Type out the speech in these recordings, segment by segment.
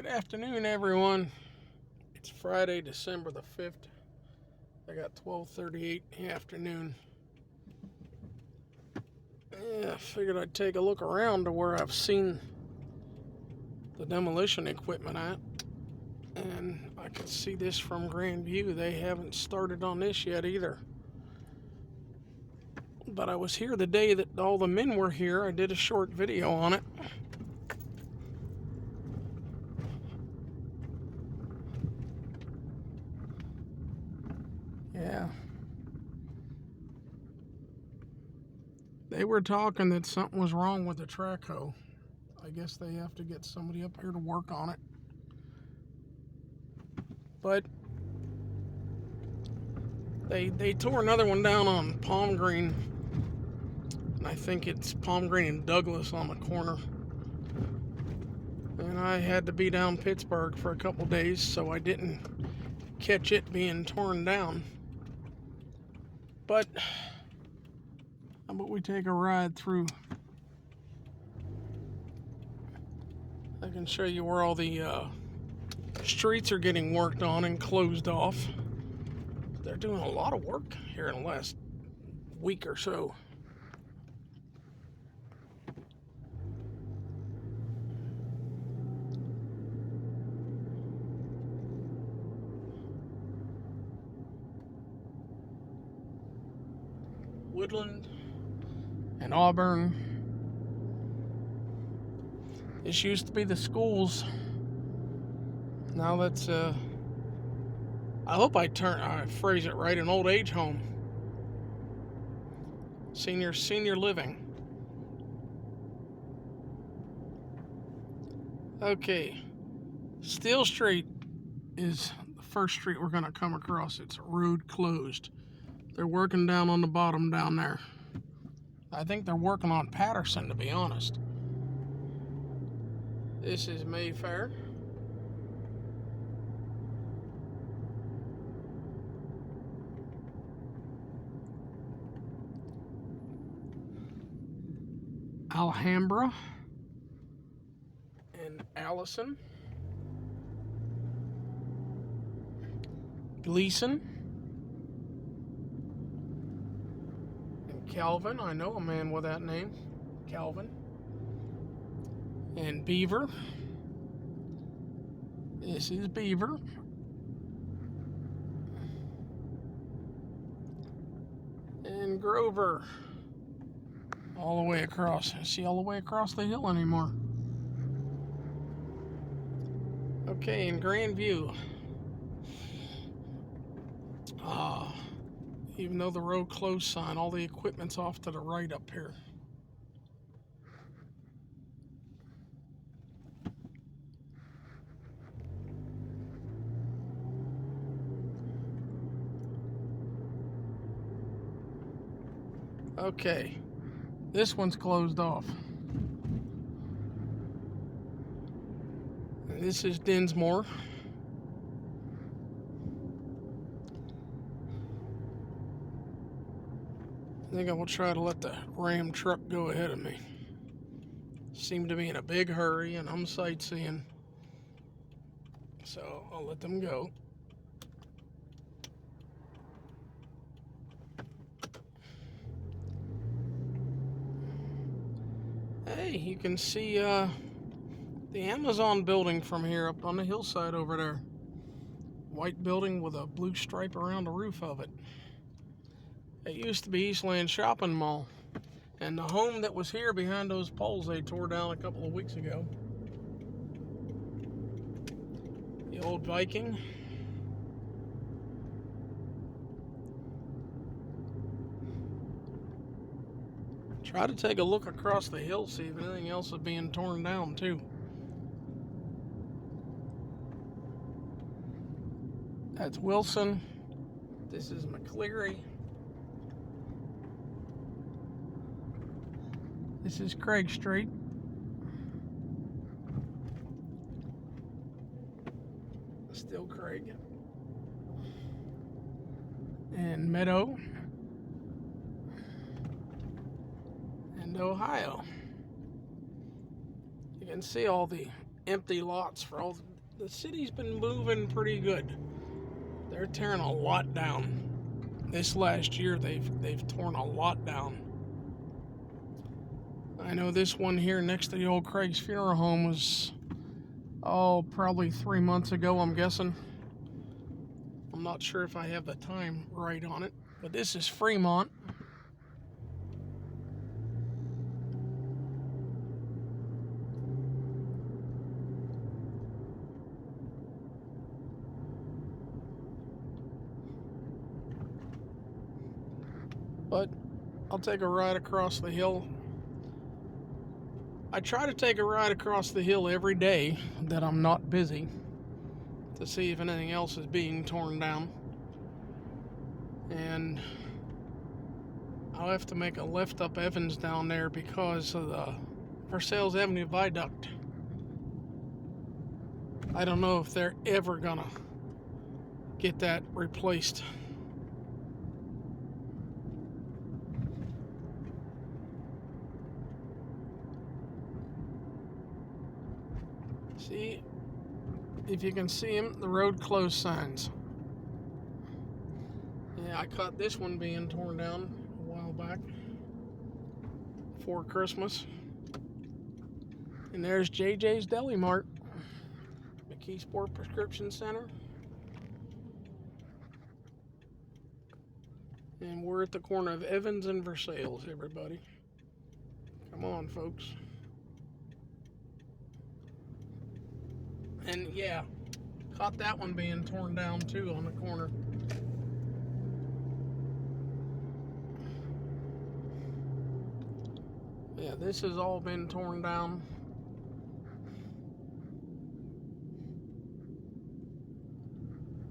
Good afternoon, everyone. It's Friday, December the 5th. I got 12:38 in the afternoon. I figured I'd take a look around to where I've seen the demolition equipment at. And I can see this from Grand View. They haven't started on this yet either. But I was here the day that all the men were here. I did a short video on it. Yeah. They were talking that something was wrong with the track hoe. I guess they have to get somebody up here to work on it. But they tore another one down on Palm Green. And I think it's Palm Green and Douglas on the corner. And I had to be down Pittsburgh for a couple days, so I didn't catch it being torn down. But how about we take a ride through? I can show you where all the streets are getting worked on and closed off. They're doing a lot of work here in the last week or so. Woodland and Auburn. This used to be the schools. Now that's I hope I phrase it right, an old age home. Senior living. Okay. Steel Street is the first street we're gonna come across. It's road closed. They're working down on the bottom down there. I think they're working on Patterson, to be honest. This is Mayfair. Alhambra and Allison. Gleason and Calvin. I know a man with that name, Calvin. And Beaver. This is Beaver. And Grover. All the way across. See all the way across the hill anymore. Okay, in Grand View. Even though the road closed sign, all the equipment's off to the right up here. Okay, this one's closed off. And this is Dinsmore. I think I will try to let the Ram truck go ahead of me. Seem to be in a big hurry, and I'm sightseeing. So I'll let them go. Hey, you can see the Amazon building from here up on the hillside over there. White building with a blue stripe around the roof of it. It used to be Eastland Shopping Mall. And the home that was here behind those poles they tore down a couple of weeks ago. The old Viking. Try to take a look across the hill, see if anything else is being torn down too. That's Wilson. This is McCleary. This is Craig Street. Still Craig. And Meadow. And Ohio. You can see all the empty lots for all the city's been moving pretty good. They're tearing a lot down. This last year, they've torn a lot down. I know this one here next to the old Craig's Funeral Home was, probably 3 months ago, I'm guessing. I'm not sure if I have the time right on it, but this is Fremont. But I'll take a ride across the hill. I try to take a ride across the hill every day that I'm not busy to see if anything else is being torn down. And I'll have to make a left up Evans down there because of the Versailles Avenue Viaduct. I don't know if they're ever gonna get that replaced. See, if you can see them, the road closed signs. Yeah, I caught this one being torn down a while back before Christmas. And there's JJ's Deli Mart, McKeesport Prescription Center. And we're at the corner of Evans and Versailles, everybody. Come on, folks. And yeah, caught that one being torn down too on the corner. Yeah, this has all been torn down.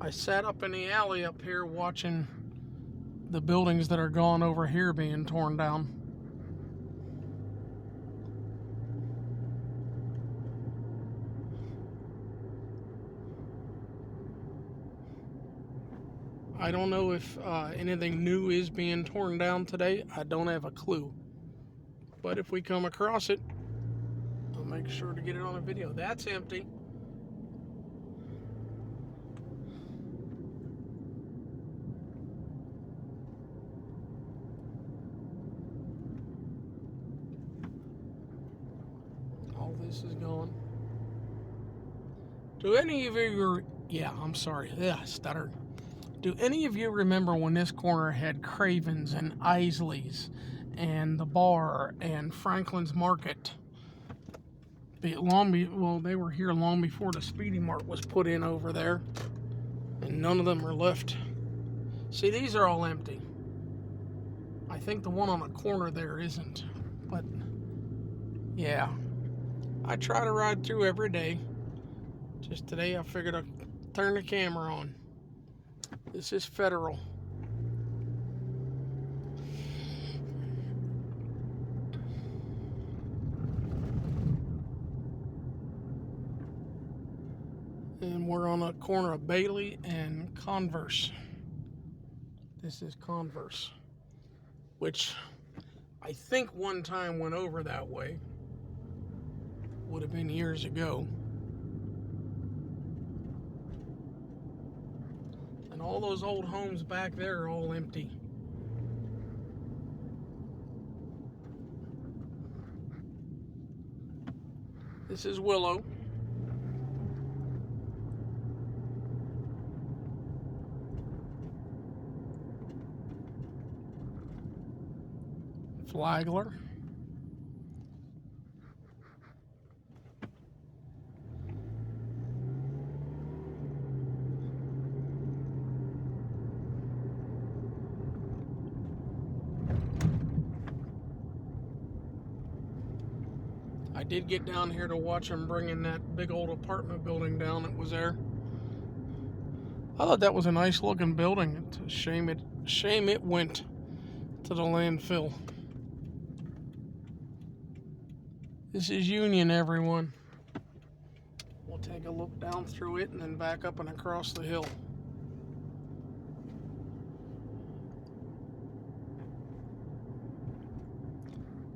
I sat up in the alley up here watching the buildings that are gone over here being torn down. I don't know if anything new is being torn down today. I don't have a clue. But if we come across it, I'll make sure to get it on a video. That's empty. All this is gone. Do any of you, stutter. Do any of you remember when this corner had Cravens and Isley's and the bar and Franklin's Market? They were here long before the Speedy Mart was put in over there, and none of them are left. See, these are all empty. I think the one on the corner there isn't, but yeah, I try to ride through every day. Just today I figured I'd turn the camera on. This is Federal. And we're on a corner of Bailey and Converse. This is Converse, which I think one time went over that way. Would have been years ago. And all those old homes back there are all empty. This is Willow. Flagler. I did get down here to watch them bringing that big old apartment building down that was there. I thought that was a nice looking building. It's a shame it went to the landfill. This is Union, everyone. We'll take a look down through it and then back up and across the hill.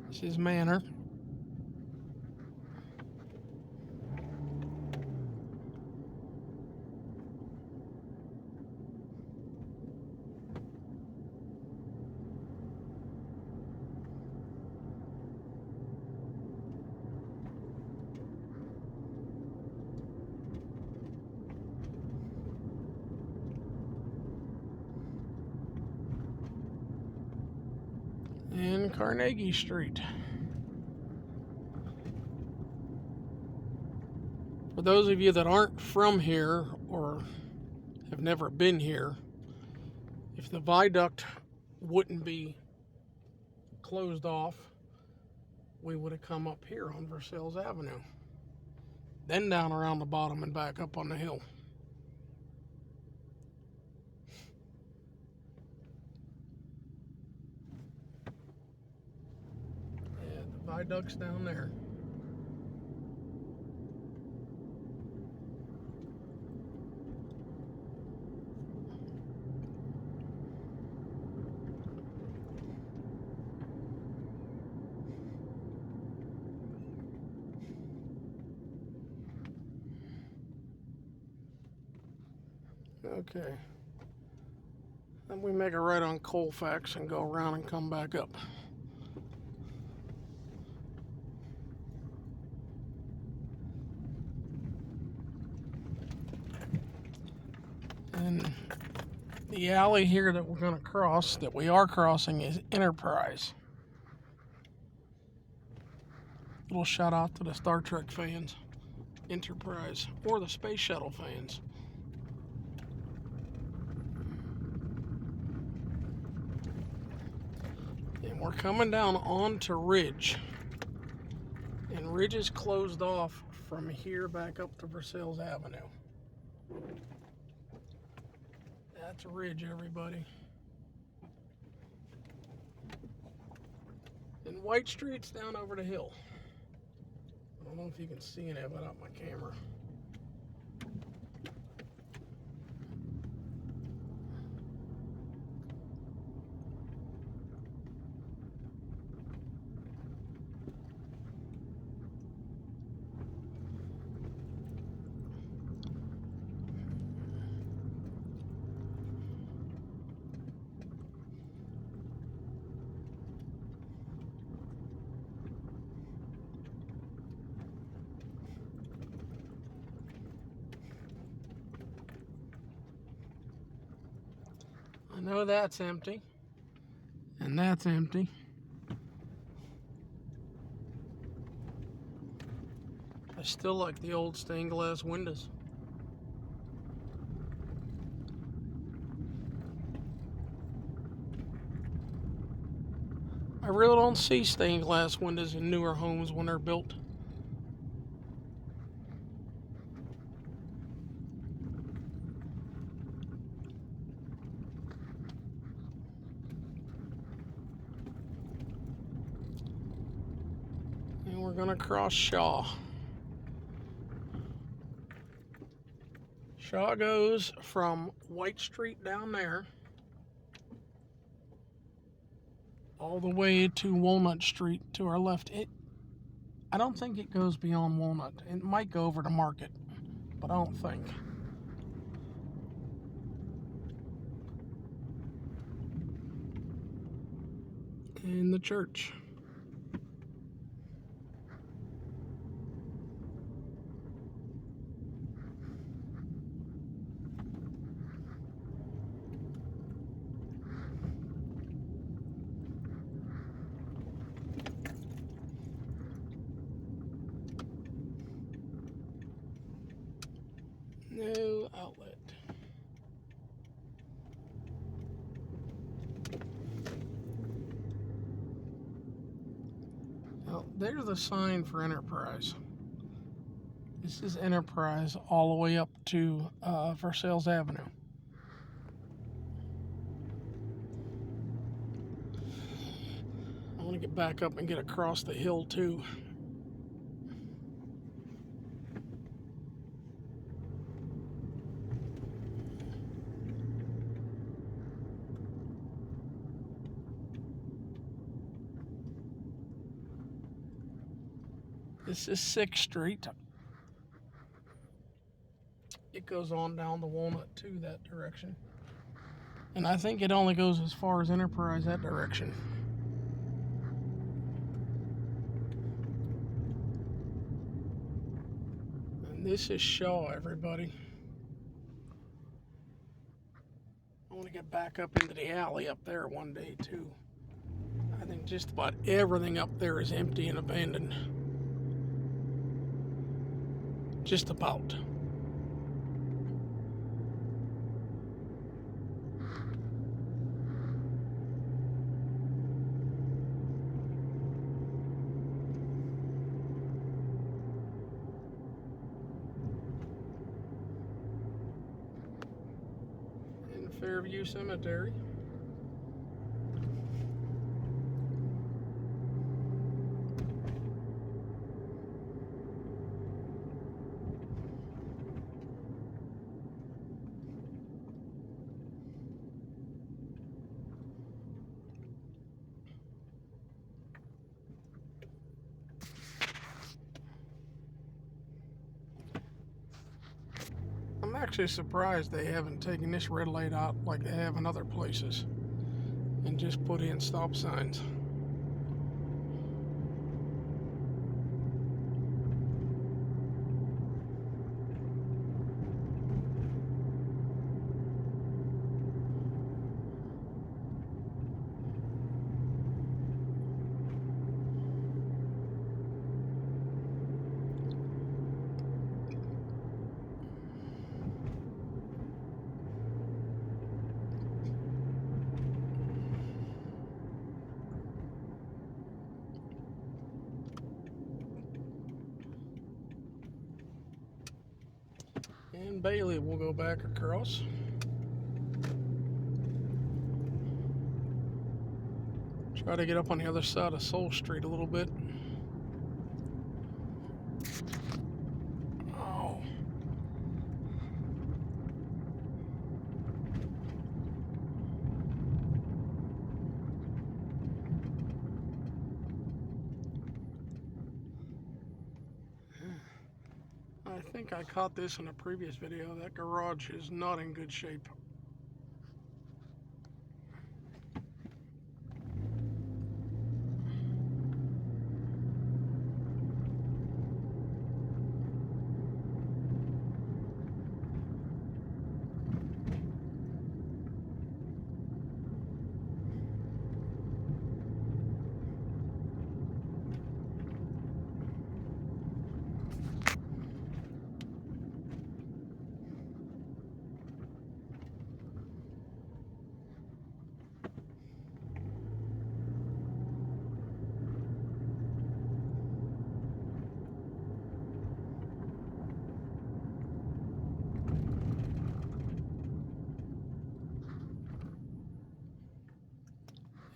This is Manor. on Carnegie Street. For those of you that aren't from here or have never been here, if the viaduct wouldn't be closed off, we would have come up here on Versailles Avenue, then down around the bottom and back up on the hill. Yeah, the viaduct's down there. Okay. Then we make a right on Colfax and go around and come back up. And the alley here that we're going to cross, that we are crossing, is Enterprise. Little shout out to the Star Trek fans. Enterprise, or the Space Shuttle fans. And we're coming down onto Ridge. And Ridge is closed off from here back up to Versailles Avenue. That's Ridge, everybody. And White Street's down over the hill. I don't know if you can see any of it out my camera. I know that's empty, and that's empty. I still like the old stained glass windows. I really don't see stained glass windows in newer homes when they're built. And we're gonna cross Shaw. Shaw goes from White Street down there all the way to Walnut Street to our left. I don't think it goes beyond Walnut. It might go over to Market, but I don't think. And the church. No outlet. Well, there's the sign for Enterprise. This is Enterprise all the way up to Versailles Avenue. I want to get back up and get across the hill too. This is 6th Street. It goes on down the Walnut to that direction. And I think it only goes as far as Enterprise that direction. And this is Shaw, everybody. I want to get back up into the alley up there one day too. I think Just about everything up there is empty and abandoned. Just about. In Fairview Cemetery. I'm actually surprised they haven't taken this red light out like they have in other places and just put in stop signs. And Bailey will go back across. Try to get up on the other side of Soul Street a little bit. Oh. I think I caught this in a previous video. That garage is not in good shape.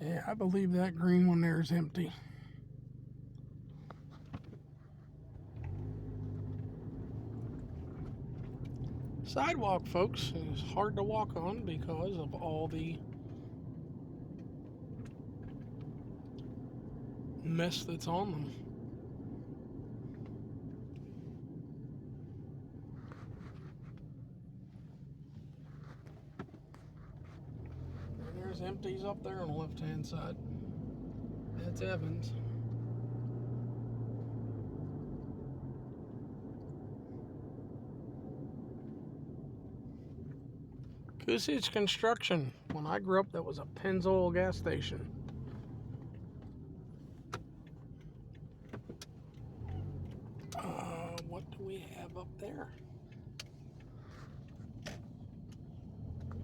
Yeah, I believe that green one there is empty. Sidewalk, folks, is hard to walk on because of all the mess that's on them. And there's empties up there on the left-hand side. That's Evans. Goosage Construction. When I grew up, that was a Pennzoil gas station. What do we have up there?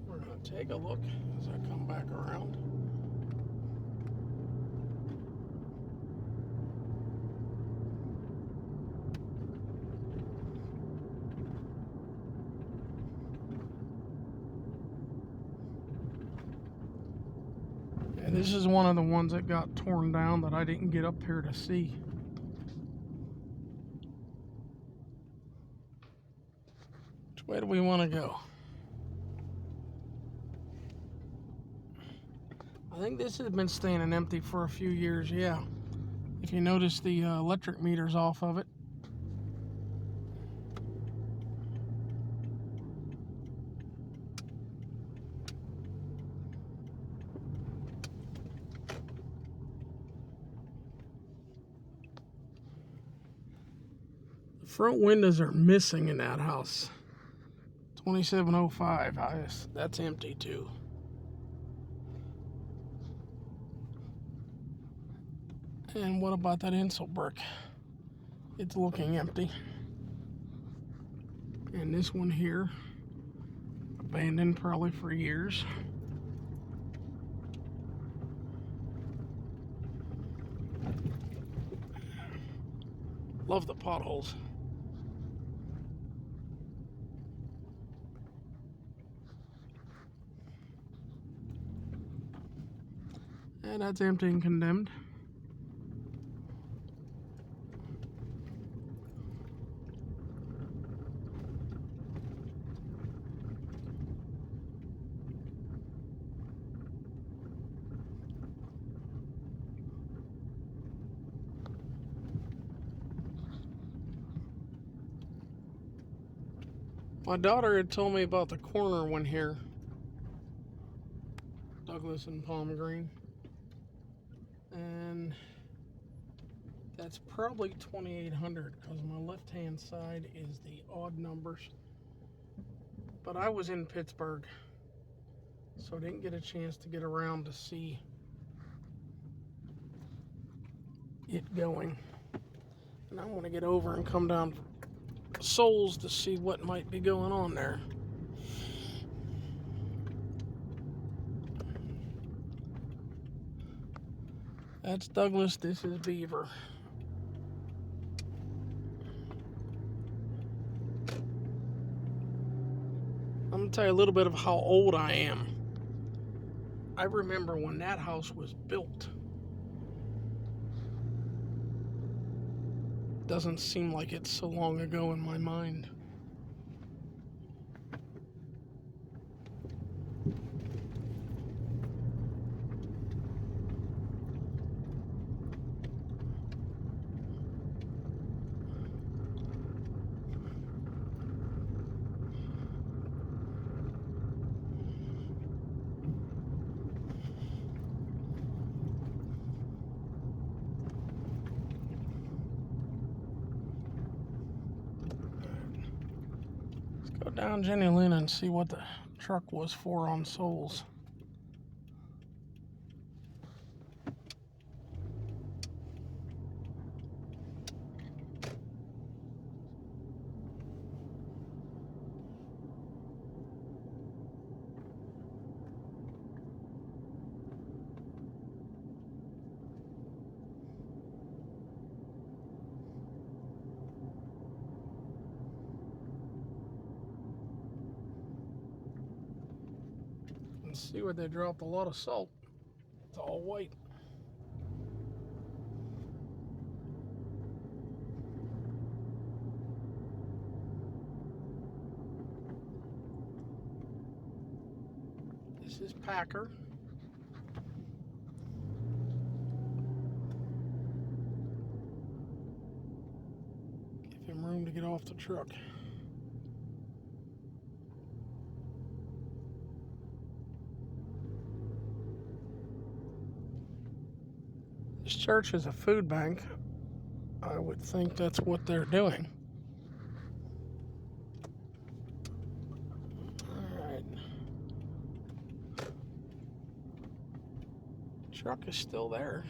We're going to take a look as I come back around. And this is one of the ones that got torn down that I didn't get up here to see. Which way do we want to go? I think this has been staying empty for a few years, yeah. If you notice, the electric meter's off of it. The front windows are missing in that house. 2705, that's empty too. And what about that insult brick? It's looking empty. And this one here, abandoned probably for years. Love the potholes. And that's empty and condemned. My daughter had told me about the corner one here, Douglas and Palm Green, and that's probably 2800 because my left hand side is the odd numbers. But I was in Pittsburgh, so I didn't get a chance to get around to see it going. And I want to get over and come down Souls to see what might be going on there. That's Douglas, this is Beaver. I'm going to tell you a little bit of how old I am. I remember when that house was built. Doesn't seem like it's so long ago in my mind. Go down Jenny Lynn and see what the truck was for on Souls. See where they dropped a lot of salt. It's all white. This is Packer. Give him room to get off the truck. This church is a food bank. I would think that's what they're doing. Alright. Truck is still there.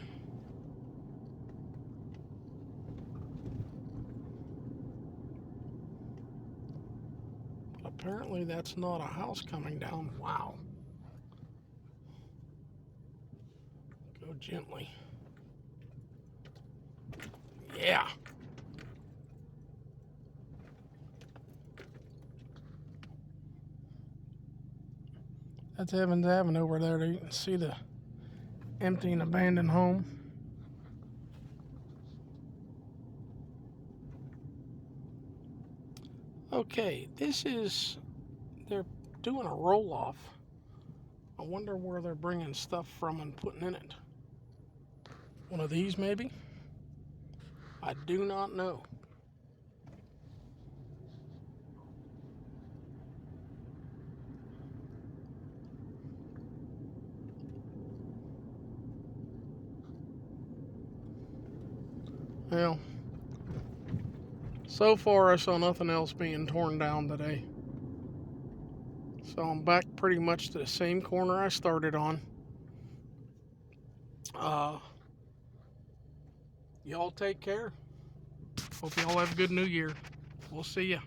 But apparently that's not a house coming down. Wow. Go gently. Yeah. That's Evans Avenue over there. You can see the empty and abandoned home. Okay, this is, they're doing a roll-off. I wonder where they're bringing stuff from and putting in it. One of these, maybe? I do not know. Well, so far I saw nothing else being torn down today. So I'm back pretty much to the same corner I started on. Y'all take care. Hope y'all have a good new year. We'll see ya.